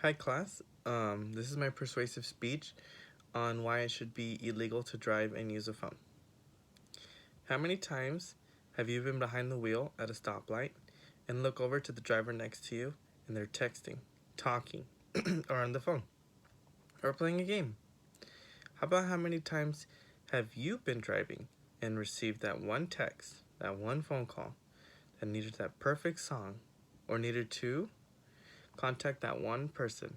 Hi class, this is my persuasive speech on why it should be illegal to drive and use a phone. How many times have you been behind the wheel at a stoplight and look over to the driver next to you and they're texting, talking, or on the phone, or playing a game? How about how many times have you been driving and received that one text, that one phone call that needed that perfect song, or needed to contact that one person?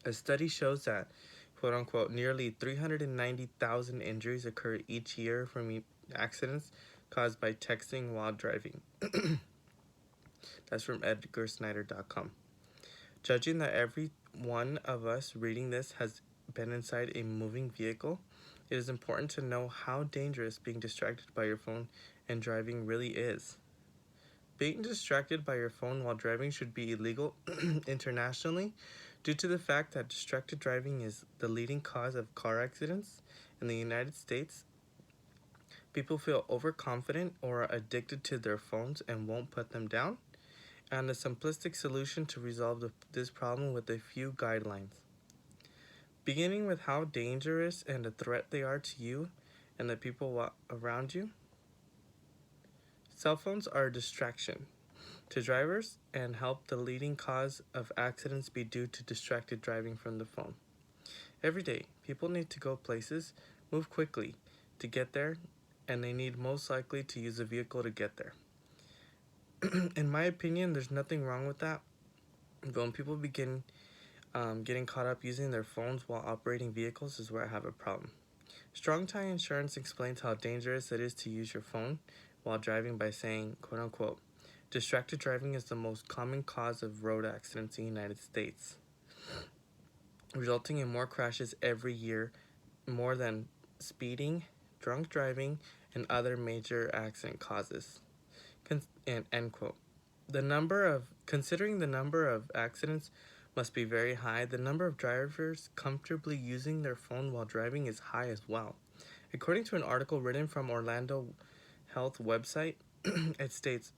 A study shows that, quote unquote, nearly 390,000 injuries occur each year from accidents caused by texting while driving. That's from EdgarSnyder.com. Judging that every one of us reading this has been inside a moving vehicle, it is important to know how dangerous being distracted by your phone and driving really is. Being distracted by your phone while driving should be illegal internationally due to the fact that distracted driving is the leading cause of car accidents. In the United States, people feel overconfident or are addicted to their phones and won't put them down, and a simplistic solution to resolve this problem with a few guidelines. Beginning with how dangerous and a threat they are to you and the people around you. Cell phones are a distraction to drivers and help the leading cause of accidents be due to distracted driving from the phone. Every day, people need to go places, move quickly to get there, and they need most likely to use a vehicle to get there. In my opinion, there's nothing wrong with that, but when people begin getting caught up using their phones while operating vehicles is where I have a problem. Strong Tie Insurance explains how dangerous it is to use your phone while driving by saying, quote unquote, distracted driving is the most common cause of road accidents in the United States, resulting in more crashes every year, more than speeding, drunk driving, and other major accident causes. And end quote. Considering the number of accidents must be very high, the number of drivers comfortably using their phone while driving is high as well. According to an article written from Orlando Health website, it states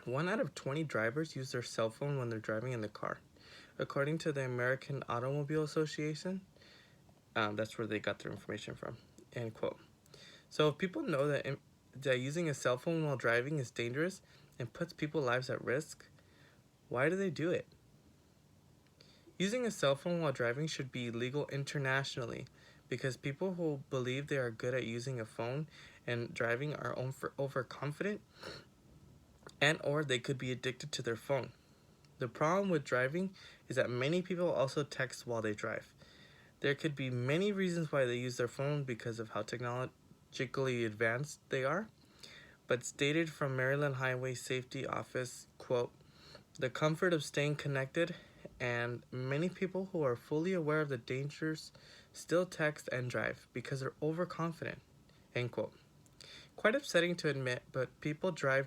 1 out of 20 drivers use their cell phone when they're driving in the car. According to the American Automobile Association, that's where they got their information from. End quote. So if people know that using a cell phone while driving is dangerous and puts people's lives at risk, why do they do it? Using a cell phone while driving should be illegal internationally because people who believe they are good at using a phone and driving are overconfident and or they could be addicted to their phone. The problem with driving is that many people also text while they drive. There could be many reasons why they use their phone because of how technologically advanced they are, but stated from Maryland Highway Safety Office, quote, the comfort of staying connected and many people who are fully aware of the dangers still text and drive because they're overconfident, end quote. Quite upsetting to admit, but people drive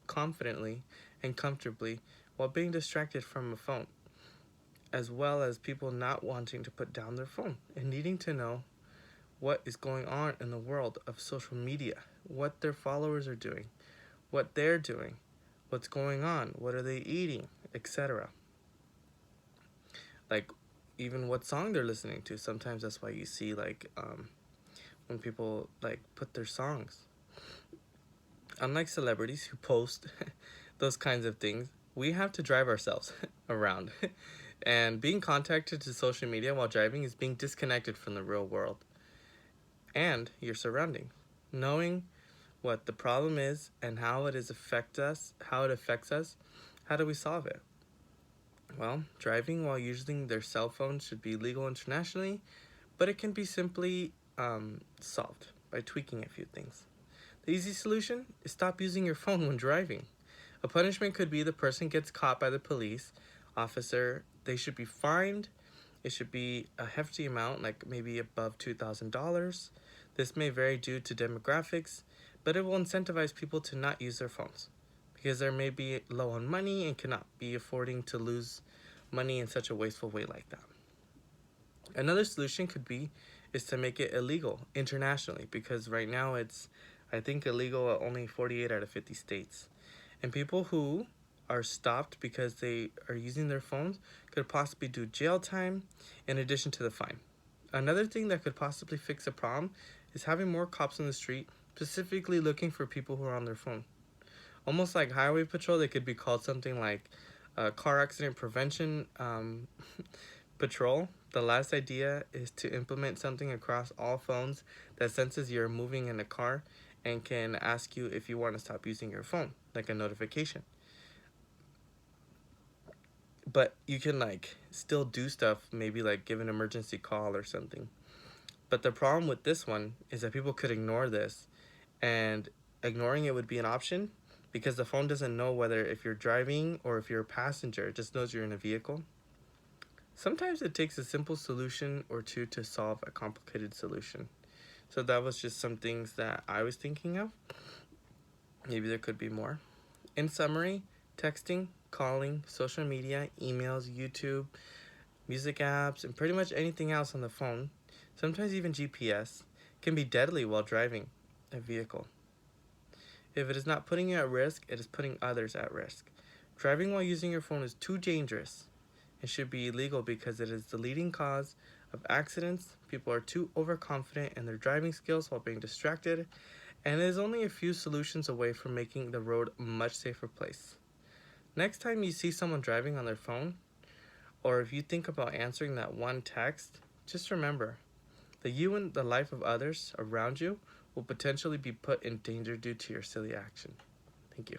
confidently and comfortably while being distracted from a phone, as well as people not wanting to put down their phone and needing to know what is going on in the world of social media, what their followers are doing, what they're doing, what's going on, what are they eating, etc. Like even what song they're listening to. Sometimes that's why you see when people like put their songs. Unlike celebrities who post those kinds of things, we have to drive ourselves around. And being contacted to social media while driving is being disconnected from the real world and your surroundings. Knowing what the problem is and how it affects us, how do we solve it? Well, driving while using their cell phone should be legal internationally, but it can be simply solved by tweaking a few things. The easy solution is stop using your phone when driving. A punishment could be the person gets caught by the police officer. They should be fined. It should be a hefty amount, like maybe above $2,000. This may vary due to demographics, but it will incentivize people to not use their phones because they may be low on money and cannot be affording to lose money in such a wasteful way like that. Another solution could be is to make it illegal internationally because right now it's I think illegal at only 48 out of 50 states. And people who are stopped because they are using their phones could possibly do jail time in addition to the fine. Another thing that could possibly fix the problem is having more cops on the street specifically looking for people who are on their phone. Almost like highway patrol, they could be called something like car accident prevention patrol. The last idea is to implement something across all phones that senses you're moving in a car and can ask you if you want to stop using your phone, like a notification. But you can like still do stuff, maybe like give an emergency call or something. But the problem with this one is that people could ignore this, and ignoring it would be an option because the phone doesn't know whether if you're driving or if you're a passenger. It just knows you're in a vehicle. Sometimes it takes a simple solution or two to solve a complicated solution. So that was just some things that I was thinking of. Maybe there could be more. In summary, texting, calling, social media, emails, YouTube, music apps, and pretty much anything else on the phone, sometimes even GPS, can be deadly while driving a vehicle. If it is not putting you at risk, it is putting others at risk. Driving while using your phone is too dangerous. It should be illegal because it is the leading cause of accidents. People are too overconfident in their driving skills while being distracted, and it is only a few solutions away from making the road a much safer place. Next time you see someone driving on their phone, or if you think about answering that one text, just remember that you and the life of others around you will potentially be put in danger due to your silly action. Thank you.